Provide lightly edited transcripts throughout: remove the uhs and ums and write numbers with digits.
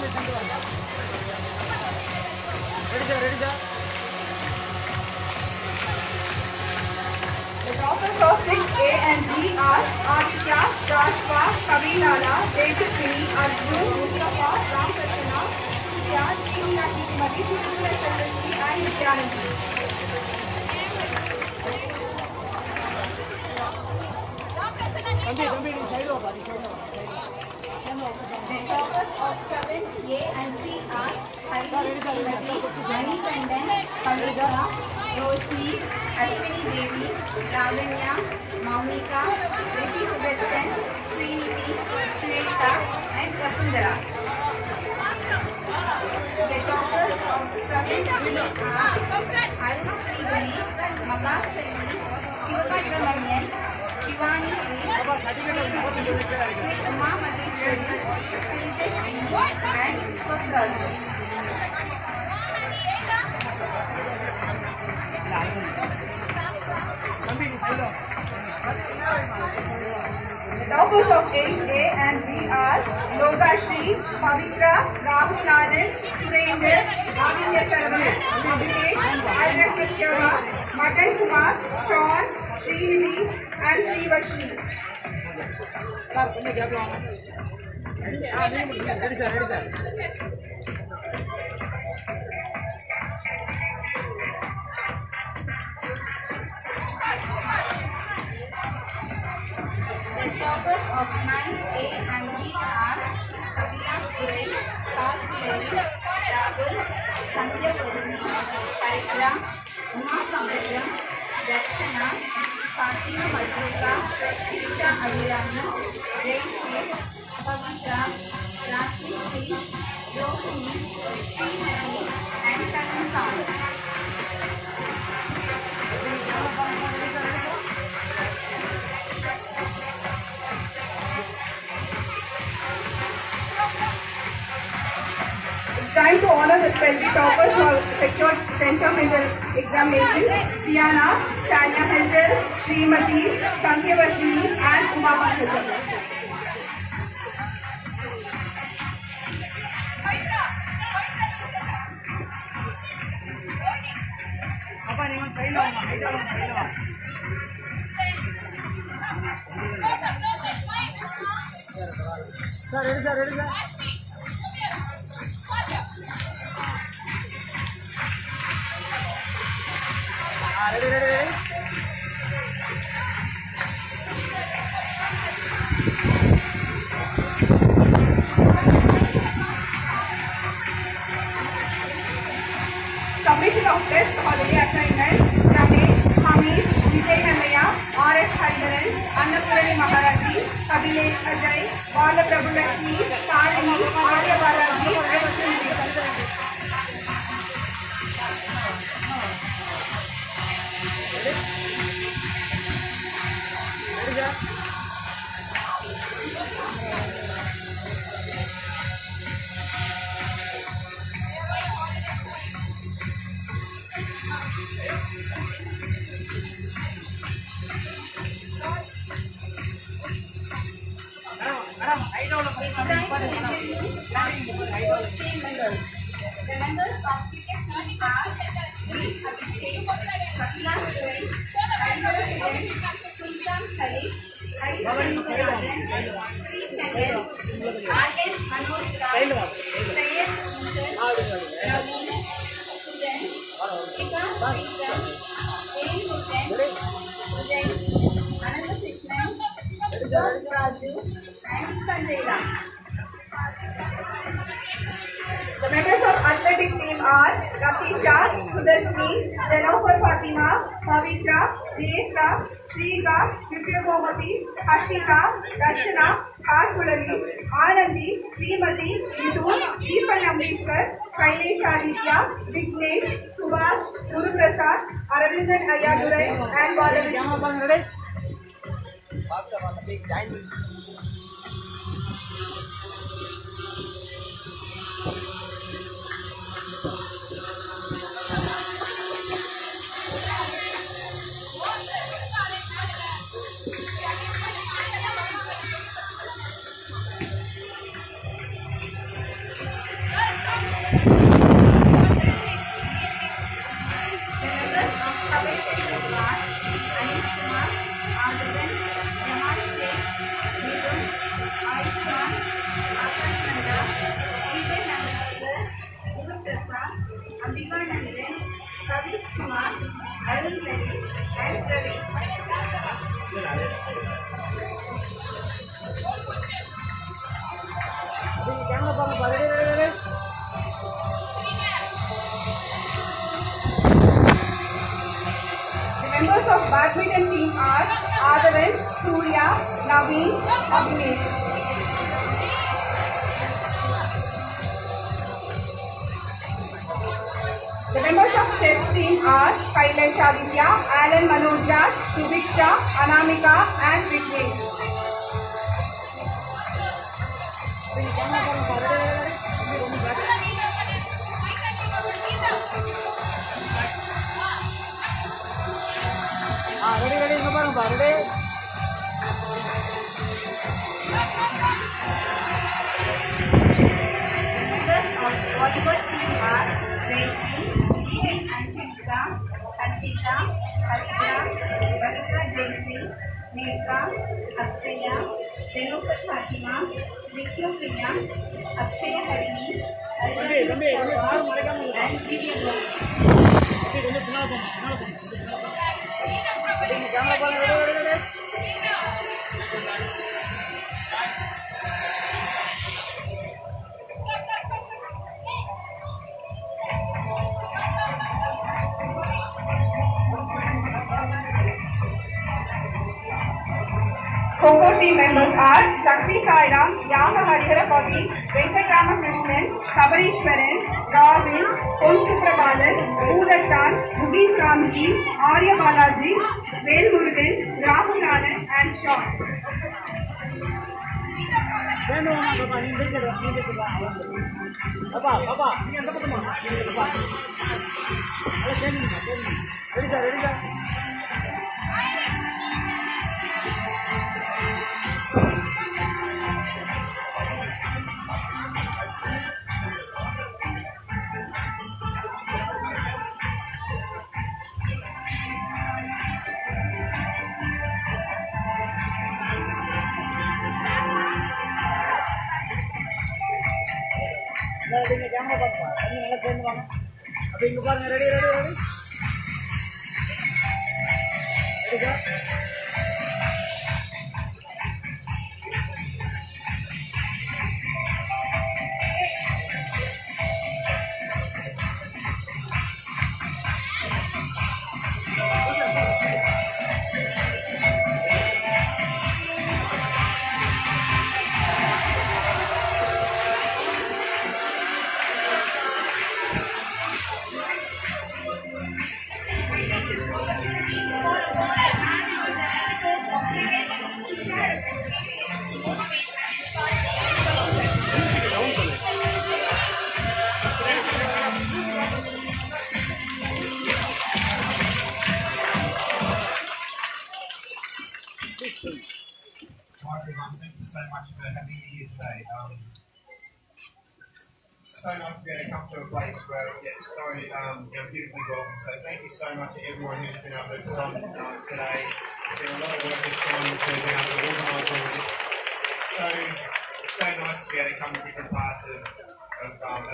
The toppers of 6A and B are Aditya, Rashwa, Kavilala, Tejaswini, Arjun, Mustafa, Ramkrishna, Surya, Srinati, Mati, Sushma, and Nityanandi. The toppers of 7A and C are Hari, Srimati, Manikandan, Pavitra, Roshni, Ashwini Devi, Lavanya, Maunika, Rishi Sudarshan, Sriniti, Shweta, and Vasundhara. The toppers of 7B are Aruna Sridhani, Magas Selvi, Sivasubramanian, Shivani Sri, Srimati, Sri Uma Madheshwari, Tejaswini, and Vishwasraju. The toppers of 8A and B are Lokashri, Pavitra, Rahul Anand, Surendra, Ravindra Saravanan, Abhishek, Alvin Pratyava, Madan Kumar, Sean, Srinidhi, and Srivashri. The toppers of 9A and B are Kavilash Purai, Saas Puleri, Rahul, Sandhya Purni, Parikra, Uma Samudram, Darshana, Fatima Madhuka, Srisha Abhirani, Jayashree, Pavitra, Rashmi Sri, Rohini, Srimati, and Karan Saul. It's time to honor the special toppers who have secured center-major examination: Siana, Tanya Hazel, Srimati, Sankhya Vashini, and Uma Pankajam. Submission of test holiday assignments: Ramesh, Hamish, Vijay Nallaya, R.S. Hariharan, Annapurani Maharati, Kabilesh Ajay, Bala Prabhu Lakshmi, Shalini, Arya Balaji, and Srinidhi. The members of cricket team are V. Abhishek, Kapila Surai, Sultan Khalid, Harish Chandranaran, Sri Chandan, R.S. Manoj Rao, Syed Hussain, Ravi, Sudan, Ika Vikram, A. Hussain, Ujay, Ananda Krishnan, Raju, and Sanjay Ram. The members of athletic team are Rakisha, Sudarshini, Janofer Fatima, Pavitra, Jayesha, Sriga, Vipya Gomati, Hashika, Darshana, Karpulali, Anandi, Srimati, Vidhu, Deepan Ambeshkar, Kailesh Aditya, Vignesh, Subhash, Guru Prasad, Aravindan Ayadurai, and Balavish. The members of badminton team are Adavan, Surya, Naveen, Abhinesh. The members of chess team are Kailash Aditya, Alan Manojraj, Subiksha, Anamika and Vignesh. Members of volleyball team are Rachel, Dean Angelica, Harshita, Harshita, Varita Jainsi, Megha, Akshaya, Renuka Fatima, Vishnu Priya, Akshaya Harini, and Divya Ghosh. Kho-Kho team members are Shakti Sairam, Yaga Harihara Kavi, Venkat Ramakrishnan, Sabarishwaran, Ravin, Pon Suprabalan, Udatan, Mugis Ramji, Arya Balaji, Vel Murugan, Rahul Anand and Sean. Hi everyone, thank you so much for having me here today. It's so nice to be able to come to a place where it gets so beautifully welcome. So thank you so much to everyone who's been able to put on today. There's been a lot of work that's gone into being able to organise all this. It's so nice to be able to come to different parts of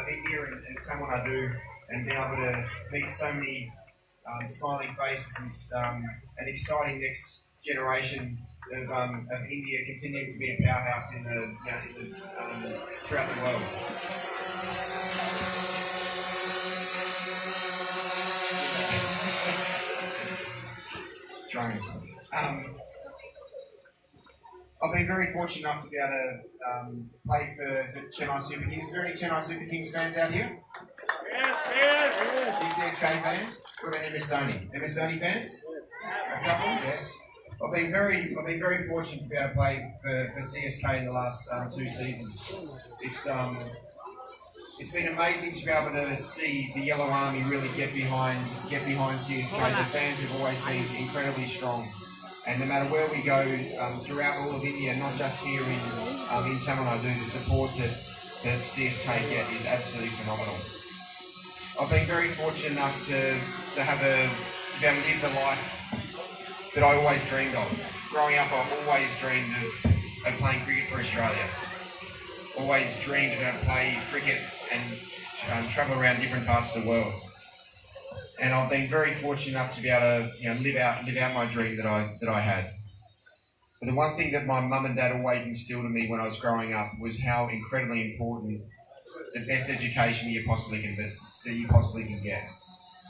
India and Tamil and be able to meet so many smiling faces and exciting next generation of India continuing to be a powerhouse throughout the world. I've been very fortunate enough to be able to play for the Chennai Super Kings. Is there any Chennai Super Kings fans out here? Yes. CSK fans? What about MS Dhoni? MS Dhoni fans? A couple? Yes. I've been very fortunate to be able to play for CSK in the last 2 seasons. It's been amazing to be able to see the Yellow Army really get behind CSK. The fans have always been incredibly strong, and no matter where we go throughout all of India, not just here in Tamil Nadu, the support that CSK get is absolutely phenomenal. I've been very fortunate enough to be able to live the life that I always dreamed of. Growing up, I've always dreamed of playing cricket for Australia. Always dreamed of how to play cricket and travel around different parts of the world. And I've been very fortunate enough to be able to live out my dream that I had. But the one thing that my mum and dad always instilled in me when I was growing up was how incredibly important the best education you possibly can get.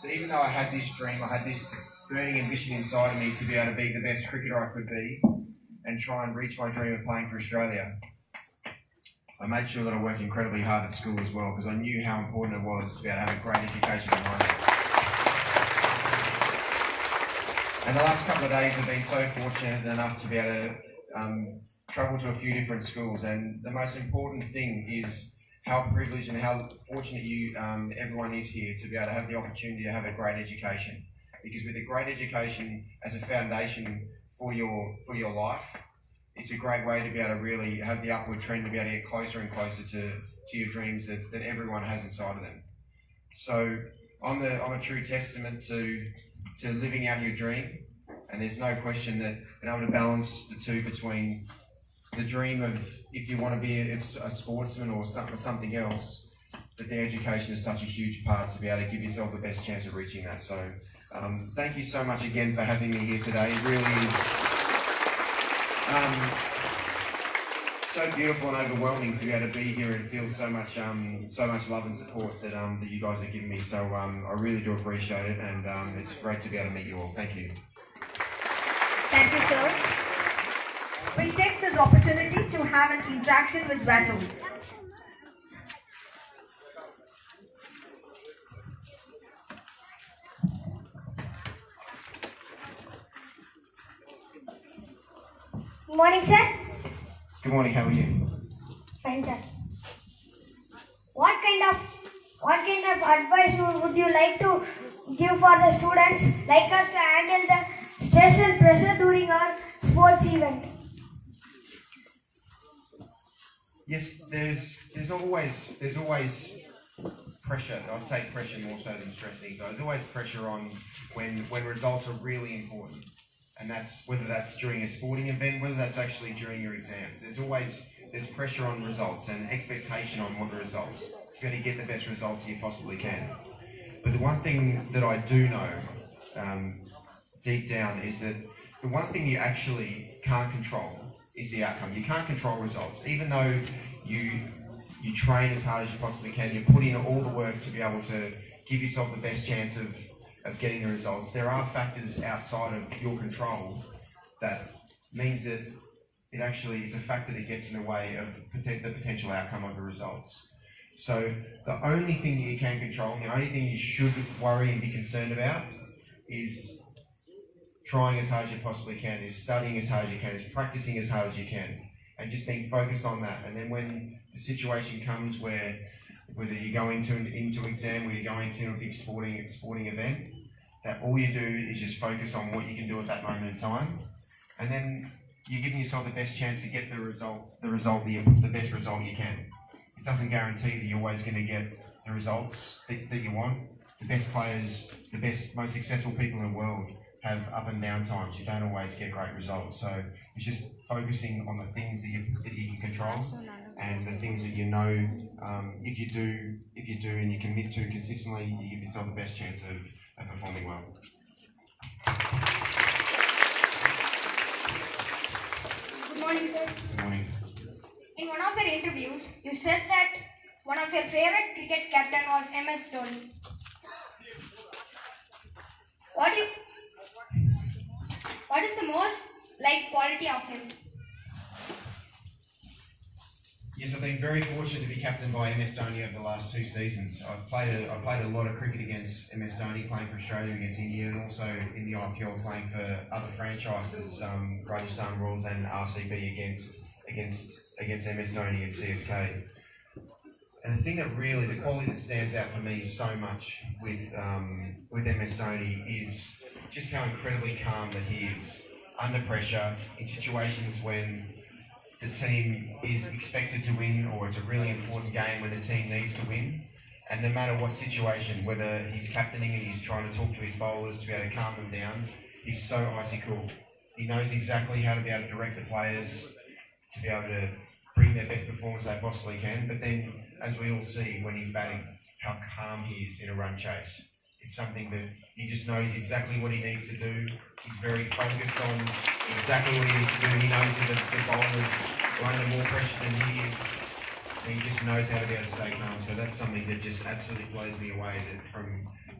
So even though I had this dream, I had this burning ambition inside of me to be able to be the best cricketer I could be and try and reach my dream of playing for Australia, I made sure that I worked incredibly hard at school as well, because I knew how important it was to be able to have a great education behind it. And the last couple of days I've been so fortunate enough to be able to travel to a few different schools, and the most important thing is how privileged and how fortunate everyone is here to be able to have the opportunity to have a great education. Because with a great education as a foundation for your life, it's a great way to be able to really have the upward trend to be able to get closer and closer to your dreams that everyone has inside of them. So I'm a true testament to living out your dream, and there's no question that being able to balance the two between the dream of if you want to be a sportsman or something else, that the education is such a huge part to be able to give yourself the best chance of reaching that. So thank you so much again for having me here today. It really is so beautiful and overwhelming to be able to be here and feel so much love and support that you guys are giving me. So I really do appreciate it, and it's great to be able to meet you all. Thank you. Thank you, sir. We'll take this opportunity to have an interaction with Vatos. Good morning, sir. Good morning, how are you? Fine, sir. What kind of advice would you like to give for the students like us to handle the stress and pressure during our sports event? Yes, there's always pressure. I'd say pressure more so than stress things. There's always pressure on when results are really important, and that's whether that's during a sporting event, whether that's actually during your exams. There's pressure on results and expectation on what the results. You're going to get the best results you possibly can. But the one thing that I do know deep down is that the one thing you actually can't control is the outcome. You can't control results. Even though you train as hard as you possibly can, you put in all the work to be able to give yourself the best chance of getting the results, there are factors outside of your control that means that it's a factor that gets in the way of the potential outcome of the results. So the only thing that you can control, and the only thing you should worry and be concerned about is trying as hard as you possibly can, is studying as hard as you can, is practicing as hard as you can, and just being focused on that. And then when the situation comes where whether you're going into exam or you're going to a big sporting event, that all you do is just focus on what you can do at that moment in time, and then you're giving yourself the best chance to get the best result you can. It doesn't guarantee that you're always going to get the results that you want. The best players, the best, most successful people in the world have up and down times. You don't always get great results. So it's just focusing on the things that you can control, and the things that you know, if you do and you commit to consistently, you give yourself the best chance of performing well. Good morning, sir. Good morning. In one of your interviews, you said that one of your favorite cricket captain was MS Dhoni. What is the most liked quality of him? Yes, I've been very fortunate to be captained by MS Dhoni over the last 2 seasons. I've played a lot of cricket against MS Dhoni, playing for Australia against India, and also in the IPL playing for other franchises, Rajasthan Royals and RCB against MS Dhoni and CSK. And the thing that really, the quality that stands out for me so much with MS Dhoni is just how incredibly calm that he is under pressure in situations when the team is expected to win, or it's a really important game when the team needs to win. And no matter what situation, whether he's captaining and he's trying to talk to his bowlers to be able to calm them down, he's so icy cool. He knows exactly how to be able to direct the players to be able to bring their best performance they possibly can. But then, as we all see when he's batting, how calm he is in a run chase. It's something that he just knows exactly what he needs to do. He's very focused on exactly what he needs to do. He knows that the bowlers are under more pressure than he is. And he just knows how to be able to stay calm. So that's something that just absolutely blows me away that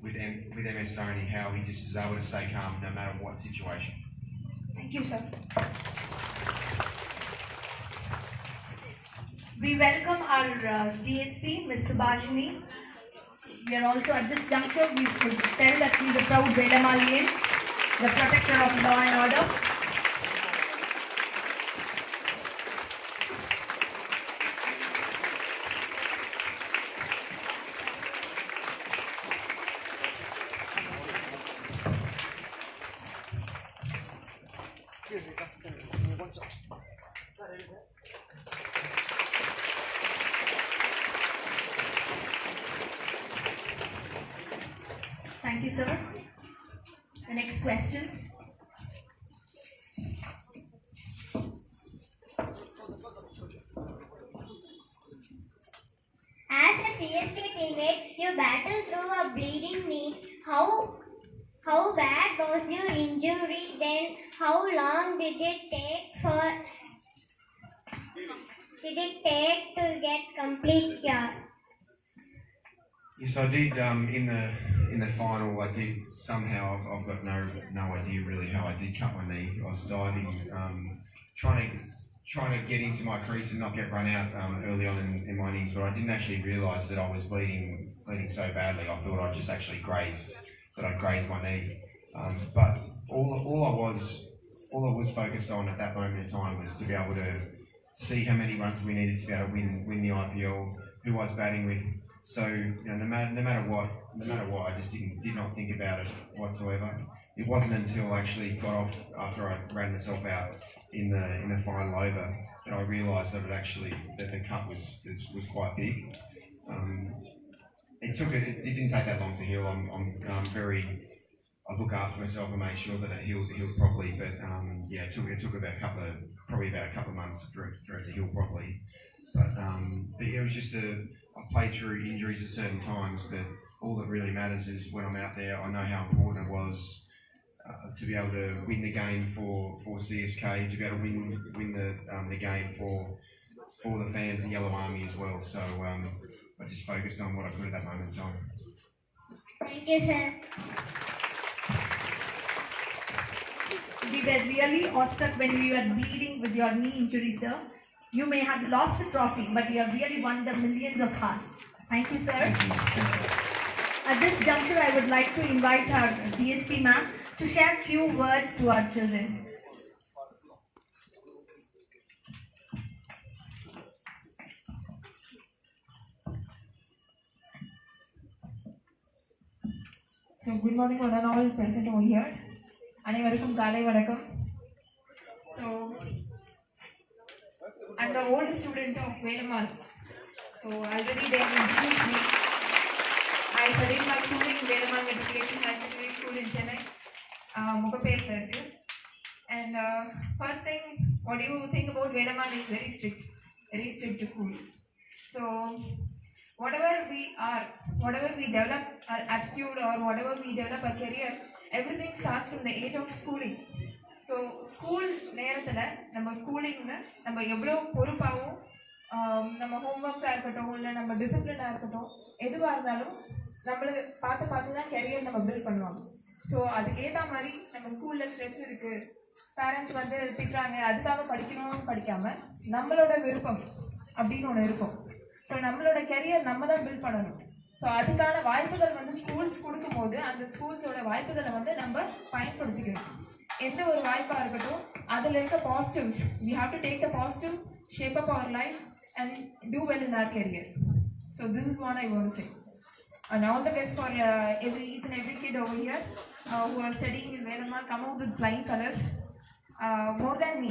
with MS Dhoni, how he just is able to stay calm no matter what situation. Thank you, sir. We welcome our DSP, Ms. Subhashini. We are also at this juncture, we could tell that he is a proud Velamalian, the protector of law and order. Excuse me, sir. One second. Thank you, sir. The next question. As a CSK teammate, you battled through a bleeding knee. How bad was your injury then? How long did it take to get complete cure? Yes, I did. In the final, I did somehow. I've got no idea really how I did cut my knee. I was diving, trying to get into my crease and not get run out early on in my innings, but I didn't actually realise that I was bleeding so badly. I thought I just actually grazed my knee. But all I was focused on at that moment in time was to be able to see how many runs we needed to be able to win the IPL, who I was batting with. So no matter what, I just did not think about it whatsoever. It wasn't until I actually got off after I ran myself out in the final over that I realised that the cut was quite big. It didn't take that long to heal. I look after myself and make sure that it healed properly. But it took probably about a couple of months for it to heal properly. But it was just I played through injuries at certain times, but all that really matters is when I'm out there, I know how important it was to be able to win the game for CSK, to be able to win the game for the fans, the Yellow Army as well. So I just focused on what I could at that moment in time. Thank you, sir. We were really awestruck when you were bleeding with your knee injury, sir. You may have lost the trophy, but you have really won the millions of hearts. Thank you, sir. At this juncture, I would like to invite our DSP ma'am to share a few words to our children. So good morning one and all present over here. Anaivarukkum Kalai Vanakkam. So I'm the old student of Velamal. So already they have introduced me. I studied my schooling in Velamal Matriculation High Secondary School in Chennai, Mukapet. And first thing, what do you think about Velamal is very strict school. So whatever we develop our attitude or whatever we develop our career, everything starts from the age of schooling. So school நேரத்துல நம்ம ஸ்கூலிங்ல நம்ம எவ்வளவு பொறுப்பாகவும் நம்ம ஹோம்ஒர்க்ஸாக இருக்கட்டும் இல்லை நம்ம டிசிப்ளினாக இருக்கட்டும் எதுவாக இருந்தாலும் நம்மளுக்கு பார்த்து தான் கெரியர் நம்ம பில்ட் பண்ணுவாங்க. ஸோ அதுக்கேற்ற மாதிரி நம்ம ஸ்கூலில் ஸ்ட்ரெஸ் இருக்குது, பேரண்ட்ஸ் வந்து திட்டுறாங்க, அதுக்காக படிக்கணும்னு படிக்காமல் நம்மளோட விருப்பம் அப்படின்னு ஒன்று இருக்கும். ஸோ நம்மளோட கெரியர் நம்ம தான் பில்ட் பண்ணணும். ஸோ அதுக்கான வாய்ப்புகள் வந்து ஸ்கூல்ஸ் கொடுக்கும்போது அந்த ஸ்கூல்ஸோட வாய்ப்புகளை வந்து நம்ம பயன்படுத்திக்கணும். எந்த ஒரு வாய்ப்பாக இருக்கட்டும் அதில் இருக்க positives, we have to take the positive, shape up our life and do well in our career. So this is what I want to say. And all the best for each and every kid over here who are studying in Velamal. Come out with flying colors, more than me.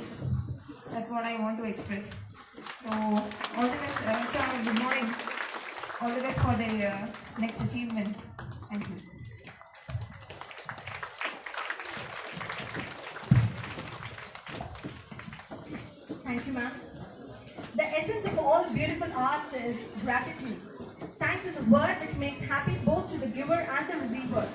That's what I want to express. So all the best, sir, good morning. All the best for the next achievement. Thank you. Thank you, ma'am. The essence of all beautiful art is gratitude. Thanks is a word which makes happy both to the giver and the receiver.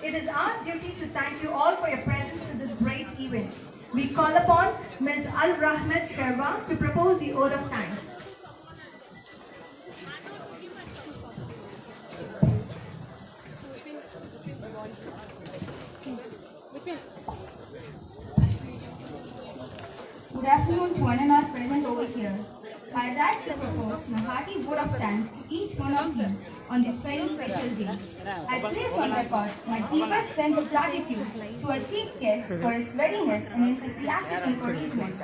It is our duty to thank you all for your presence to this great event. We call upon Ms. Al-Rahmat Sherwa to propose the oath of thanks. Good afternoon to one and all present over here. I rise to propose my hearty vote of thanks to each one of you on this very special day. I place on record my deepest sense of gratitude to our chief guest for his readiness and enthusiastic encouragement.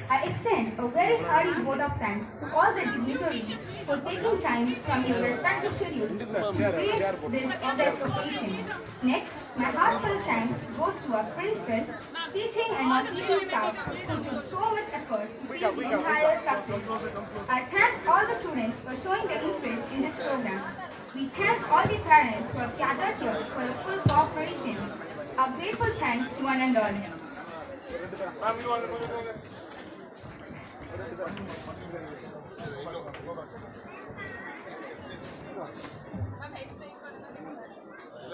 I extend a very hearty vote of thanks to all the dignitaries for taking time from your respective schedules to create this august occasion. Next, my heartfelt thanks goes to our principal, teaching and non-teaching staff who took so much effort to see the entire success. I thank all the students for showing their interest in this program. We thank all the parents who have gathered here for your full cooperation. Our grateful thanks to one and all.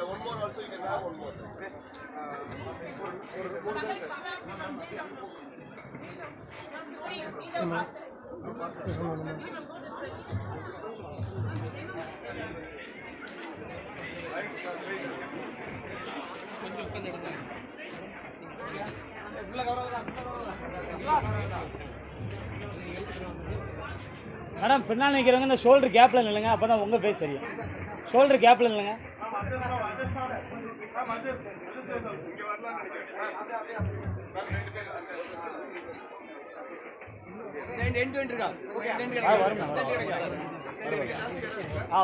One more also, you can have one more. Madam பின்னால் நிற்கிறவங்க இந்த shoulder கேப்பில் நில்லுங்க அப்போ தான் உங்கள் பேர் சரியும் shoulder கேப்பில் நில்லுங்க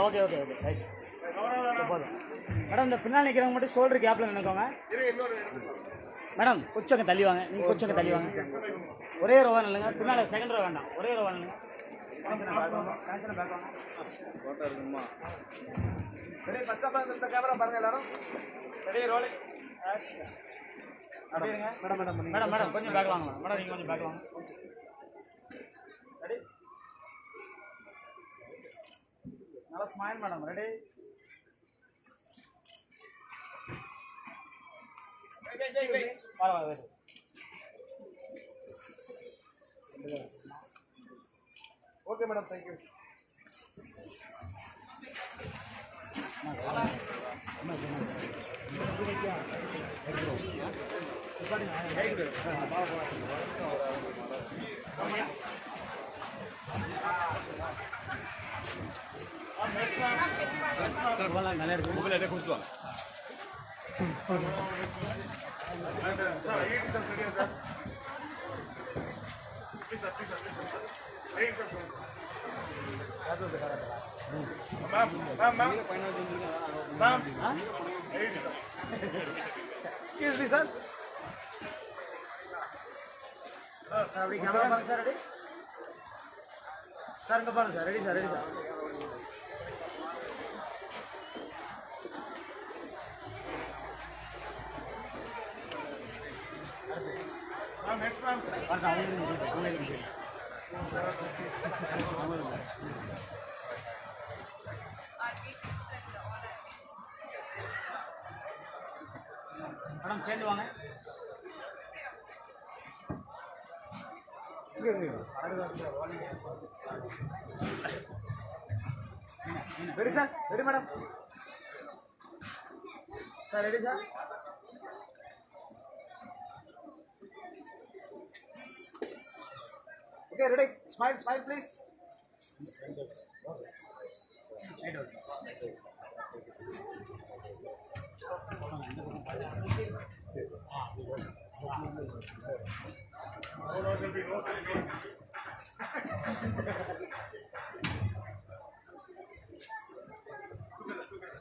ஓகே ஓகே ஓகே ரைட் போதும் மேடம் இந்த பின்னால் நிற்கிறவங்க மட்டும் ஷோல்டர் கேப்பில் நினைக்கோங்க மேடம் கொஞ்சம் தள்ளி வாங்க நீங்கள் கொஞ்சம் தள்ளி வாங்க ஒரே ரோவா நில்லுங்க பின்னால் செகண்ட் ரோ வேண்டாம் ஒரே ரோவா நில்லுங்க மேடம் மேடம் கொஞ்சம் பேக் வாங்கலாம் மேடம் நீங்கள் கொஞ்சம் பேக் வாங்க ரெடி நல்லா ஸ்மைல் மேடம் ரெடி பரவாயில்ல Okay, madam, thank you. நல்லா இருக்கு மொபைல் எடுத்து கொடுத்துவாங்க Excuse me, sir. அப்படி கேமரா பாருங்க சார் ரெடி சார் இங்கே பாருங்க sir ready sir ready sir Next, ma'am. Madam சேர்ந்து வாங்க Ready, sir? Ready, madam? Sir ready sir Okay, ready? Smile, smile, please.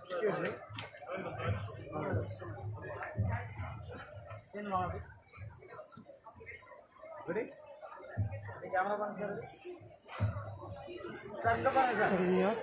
Excuse me. சேர்ந்து வாங்க அப்படி Ready? கேமரா பாருங்க சார் சார் இங்கே பாருங்க சார்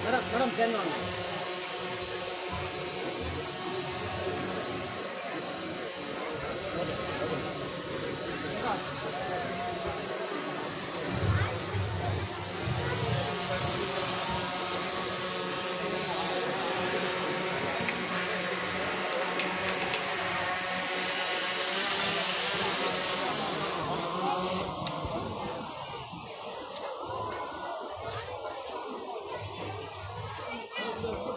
மேடம் சேர்ந்து வாங்க